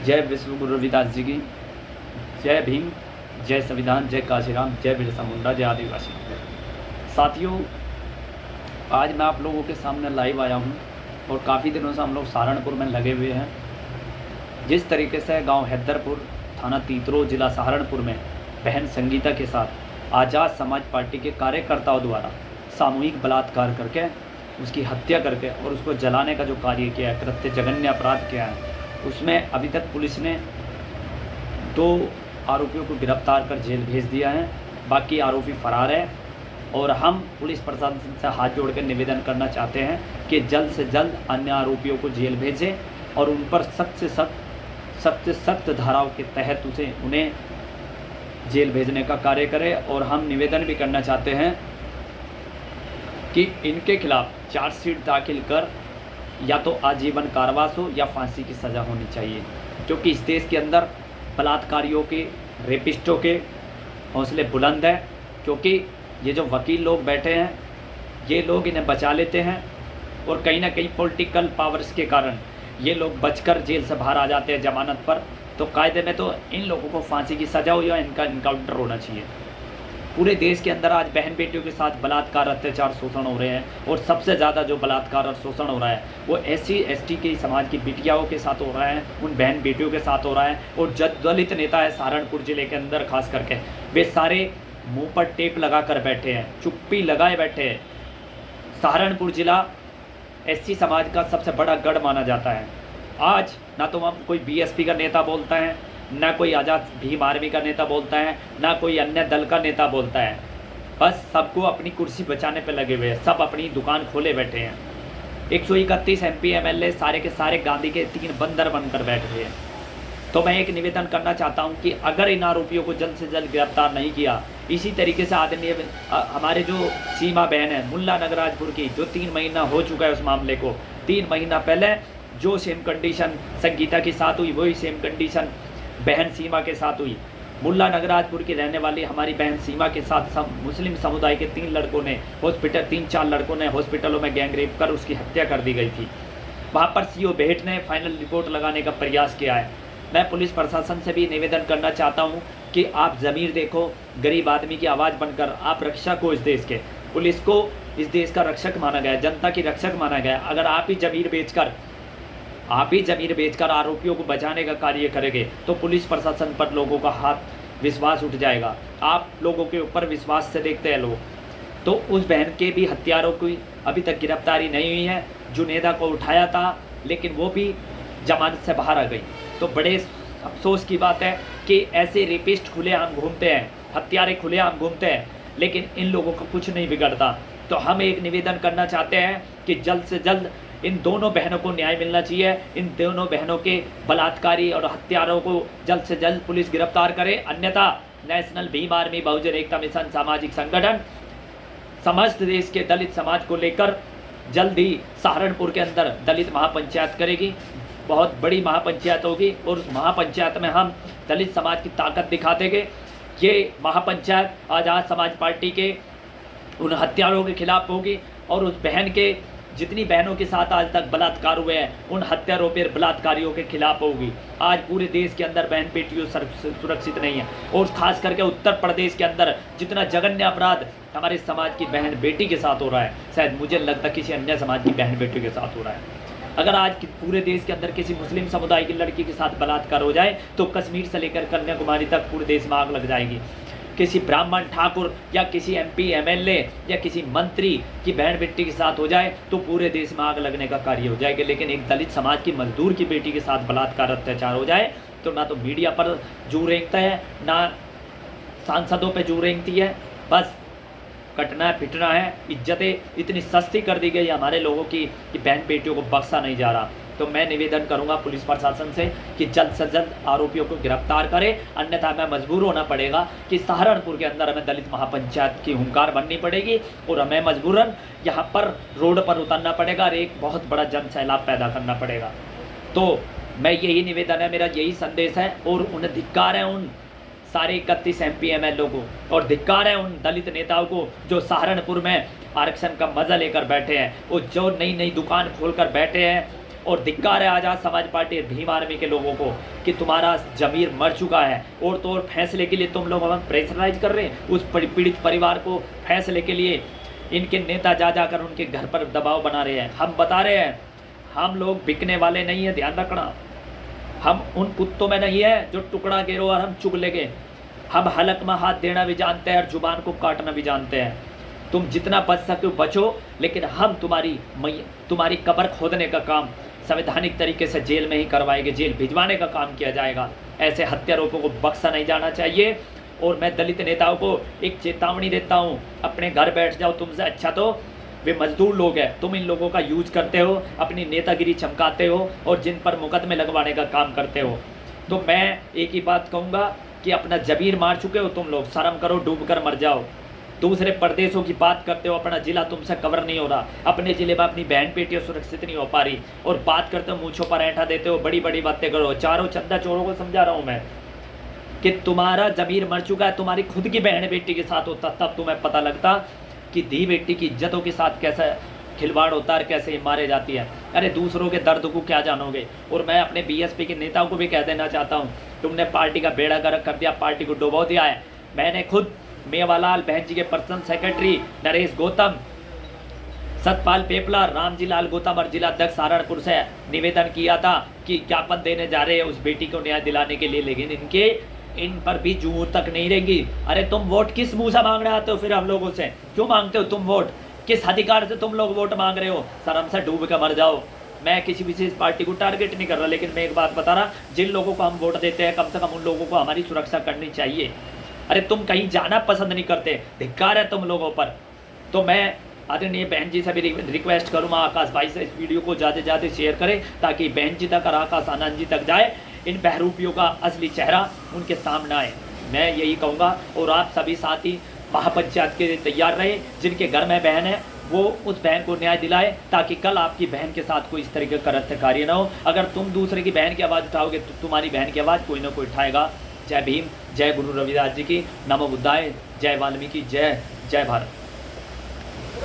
जय विश्व गुरु रविदास जी की, जय भीम, जय संविधान, जय काशीराम, जय बिरसा मुंडा, जय आदिवासी। साथियों, आज मैं आप लोगों के सामने लाइव आया हूं और काफ़ी दिनों से हम लोग सहारनपुर में लगे हुए हैं। जिस तरीके से गांव हैदरपुर, थाना तीतरो, जिला सहारनपुर में बहन संगीता के साथ आज़ाद समाज पार्टी के कार्यकर्ताओं द्वारा सामूहिक बलात्कार करके उसकी हत्या करके और उसको जलाने का जो कार्य किया है, कृत्य जघन्य अपराध किया है, उसमें अभी तक पुलिस ने 2 आरोपियों को गिरफ्तार कर जेल भेज दिया है। बाकी आरोपी फरार है और हम पुलिस प्रशासन से हाथ जोड़कर निवेदन करना चाहते हैं कि जल्द से जल्द अन्य आरोपियों को जेल भेजें और उन पर सख्त से सख्त धाराओं के तहत उन्हें जेल भेजने का कार्य करें। और हम निवेदन भी करना चाहते हैं कि इनके खिलाफ चार्जशीट दाखिल कर या तो आजीवन कारावास हो या फांसी की सज़ा होनी चाहिए, क्योंकि इस देश के अंदर बलात्कारियों के, रेपिस्टों के हौसले बुलंद हैं। क्योंकि ये जो वकील लोग बैठे हैं, ये लोग इन्हें बचा लेते हैं और कहीं ना कहीं पॉलिटिकल पावर्स के कारण ये लोग बचकर जेल से बाहर आ जाते हैं जमानत पर। तो कायदे में तो इन लोगों को फांसी की सज़ा हो या इनका इनकाउंटर होना चाहिए। पूरे देश के अंदर आज बहन बेटियों के साथ बलात्कार, अत्याचार, शोषण हो रहे हैं और सबसे ज़्यादा जो बलात्कार और शोषण हो रहा है वो SC ST के समाज की बिटियाओं के साथ हो रहा है, उन बहन बेटियों के साथ हो रहा है। और जो दलित नेता है सहारनपुर ज़िले के अंदर खास करके, वे सारे मुंह पर टेप लगा कर बैठे हैं, चुप्पी लगाए बैठे हैं। सहारनपुर ज़िला SC समाज का सबसे बड़ा गढ़ माना जाता है। आज ना तो हम कोई BSP का नेता बोलता है, ना कोई आज़ाद भीम आर्मी का नेता बोलता है, ना कोई अन्य दल का नेता बोलता है। बस सबको अपनी कुर्सी बचाने पे लगे हुए हैं, सब अपनी दुकान खोले बैठे हैं। 131 MP MLA सारे के सारे गांधी के 3 बंदर बनकर बैठ गए हैं। तो मैं एक निवेदन करना चाहता हूं कि अगर इन आरोपियों को जल्द से जल्द गिरफ्तार नहीं किया, इसी तरीके से आदरणीय हमारे जो सीमा बहन है मुल्ला नगराजपुर की, जो 3 महीना हो चुका है उस मामले को, 3 महीना पहले जो सेम कंडीशन संगीता के साथ हुई वही सेम कंडीशन बहन सीमा के साथ हुई। मुल्ला नगराजपुर की रहने वाली हमारी बहन सीमा के साथ मुस्लिम समुदाय के 3 लड़कों ने 3-4 लड़कों ने हॉस्पिटलों में गैंग रेप कर उसकी हत्या कर दी गई थी। वहाँ पर CO बेहट ने फाइनल रिपोर्ट लगाने का प्रयास किया है। मैं पुलिस प्रशासन से भी निवेदन करना चाहता हूँ कि आप ज़मीर देखो, गरीब आदमी की आवाज़ बनकर आप रक्षक हो इस देश के। पुलिस को इस देश का रक्षक माना गया, जनता की रक्षक माना गया। अगर आप ही ज़मीर बेचकर आरोपियों को बचाने का कार्य करेंगे तो पुलिस प्रशासन पर लोगों का हाथ विश्वास उठ जाएगा। आप लोगों के ऊपर विश्वास से देखते हैं लोग। तो उस बहन के भी हत्यारों की अभी तक गिरफ्तारी नहीं हुई है। जुनेदा को उठाया था लेकिन वो भी जमानत से बाहर आ गई। तो बड़े अफसोस की बात है कि ऐसे रेपिस्ट खुलेआम घूमते हैं, हत्यारे खुलेआम घूमते हैं, लेकिन इन लोगों को कुछ नहीं बिगड़ता। तो हम एक निवेदन करना चाहते हैं कि जल्द से जल्द इन दोनों बहनों को न्याय मिलना चाहिए। इन दोनों बहनों के बलात्कारी और हत्यारों को जल्द से जल्द पुलिस गिरफ्तार करे, अन्यथा नेशनल भीम आर्मी बहुजन एकता मिशन सामाजिक संगठन समस्त देश के दलित समाज को लेकर जल्द ही सहारनपुर के अंदर दलित महापंचायत करेगी। बहुत बड़ी महापंचायत होगी और उस महापंचायत में हम दलित समाज की ताकत दिखा देंगे। ये महापंचायत आज़ाद समाज पार्टी के उन हत्यारों के खिलाफ होगी और उस बहन के जितनी बहनों के साथ आज तक बलात्कार हुए हैं उन हत्यारों पर बलात्कारियों के खिलाफ होगी। आज पूरे देश के अंदर बहन बेटियों सुरक्षित नहीं है और खास करके उत्तर प्रदेश के अंदर जितना जघन्य अपराध हमारे समाज की बहन बेटी के साथ हो रहा है, शायद मुझे लगता है किसी अन्य समाज की बहन बेटियों के साथ हो रहा है। अगर आज पूरे देश के अंदर किसी मुस्लिम समुदाय की लड़की के साथ बलात्कार हो जाए तो कश्मीर से लेकर कन्याकुमारी तक पूरे देश में आग लग जाएगी। किसी ब्राह्मण ठाकुर या किसी MP MLA या किसी मंत्री की बहन बेटी के साथ हो जाए तो पूरे देश में आग लगने का कार्य हो जाएगा। लेकिन एक दलित समाज की मजदूर की बेटी के साथ बलात्कार, अत्याचार हो जाए तो ना तो मीडिया पर जू रेंगता है, ना सांसदों पर जू रेंगती है। बस कटना पिटना है। इज्जतें इतनी सस्ती कर दी गई हमारे लोगों की कि बहन बेटियों को बख्शा नहीं जा रहा। तो मैं निवेदन करूंगा पुलिस प्रशासन से कि जल्द से जल्द आरोपियों को गिरफ्तार करें, अन्यथा मैं मजबूर होना पड़ेगा कि सहारनपुर के अंदर हमें दलित महापंचायत की हुंकार बननी पड़ेगी और हमें मजबूरन यहाँ पर रोड पर उतरना पड़ेगा और एक बहुत बड़ा जन सैलाब पैदा करना पड़ेगा। तो मैं यही निवेदन है, मेरा यही संदेश है और उन्हें धिक्कार है उन सारे 31 MP MLA को और धिक्कार है उन दलित नेताओं को जो सहारनपुर में आरक्षण का मजा लेकर बैठे हैं और जो नई नई दुकान खोलकर बैठे हैं और धिक्कार है आज़ाद समाज पार्टी भीम आर्मी के लोगों को कि तुम्हारा जमीर मर चुका है और तो और फैसले के लिए तुम लोग हमें प्रेशराइज कर रहे हैं। उस पीड़ित परिवार को फैसले के लिए इनके नेता जा जाकर उनके घर पर दबाव बना रहे हैं। हम बता रहे हैं हम लोग बिकने वाले नहीं है, ध्यान रखना। हम उन कुत्तों में नहीं है जो टुकड़ा गिरो और हम चुग लेंगे। हम हलक में हाथ देना भी जानते हैं और जुबान को काटना भी जानते हैं। तुम जितना बच सके बचो, लेकिन हम तुम्हारी कब्र खोदने का काम संवैधानिक तरीके से जेल में ही करवाएंगे, जेल भिजवाने का काम किया जाएगा। ऐसे हत्यारोपों को बख्शा नहीं जाना चाहिए। और मैं दलित नेताओं को एक चेतावनी देता हूँ, अपने घर बैठ जाओ, तुमसे अच्छा तो वे मजदूर लोग हैं। तुम इन लोगों का यूज करते हो, अपनी नेतागिरी चमकाते हो और जिन पर मुकदमे लगवाने का काम करते हो। तो मैं एक ही बात कहूँगा कि अपना जबीर मार चुके हो तुम लोग, शर्म करो, डूब कर मर जाओ। दूसरे प्रदेशों की बात करते हो, अपना जिला तुमसे कवर नहीं हो रहा, अपने जिले में अपनी बहन बेटियाँ सुरक्षित नहीं हो पा रही, और बात करते हो मूँछों पर ऐंठा देते हो, बड़ी बड़ी बातें करो। चारों चंदा चोरों को समझा रहा हूँ मैं कि तुम्हारा जमीर मर चुका है। तुम्हारी खुद की बहन बेटी के साथ होता तब तुम्हें पता लगता कि धी बेटी की इज्जतों के साथ कैसा खिलवाड़ होता है, कैसे मारे जाती है। अरे दूसरों के दर्द को क्या जानोगे। और मैं अपने बीएसपी के नेताओं को भी कह देना चाहता हूँ, तुमने पार्टी का बेड़ा गर्क कर दिया, पार्टी को डुबो दिया है। मैंने खुद मेवालाल बहन जी के पर्सनल सेक्रेटरी नरेश गौतम, सतपाल पेपला, रामजी लाल गौतम और जिला अध्यक्ष सहारनपुर से निवेदन किया था कि ज्ञापन देने जा रहे हैं उस बेटी को न्याय दिलाने के लिए, लेकिन इन पर भी जूं तक नहीं रहेंगी। अरे तुम वोट किस मुंह से मांगने आते हो फिर हम लोगों से? क्यों मांगते हो तुम वोट? किस अधिकार से तुम लोग वोट मांग रहे हो? शर्म से डूब कर मर जाओ। मैं किसी विशेष पार्टी को टारगेट नहीं कर रहा, लेकिन मैं एक बात बता रहा, जिन लोगों को हम वोट देते हैं कम से कम उन लोगों को हमारी सुरक्षा करनी चाहिए। अरे तुम कहीं जाना पसंद नहीं करते, धिक्कार है तुम लोगों पर। तो मैं आदरणीय बहन जी से भी रिक्वेस्ट करूँगा, आकाश भाई से इस वीडियो को ज़्यादा से ज़्यादा शेयर करें ताकि बहन जी तक और आकाश आनंद जी तक जाए, इन बहरूपियों का असली चेहरा उनके सामने आए। मैं यही कहूँगा। और आप सभी साथी महापंचायत के लिए तैयार रहे, जिनके घर में बहन है वो उस बहन को न्याय दिलाए ताकि कल आपकी बहन के साथ कोई इस तरीके का कृत्य कार्य ना हो। अगर तुम दूसरे की बहन की आवाज़ उठाओगे तो तुम्हारी बहन की आवाज़ कोई ना कोई उठाएगा। जय भीम, जय गुरु रविदास जी की, नमो बुद्धाय, जय वाल्मीकि, जय जय भारत।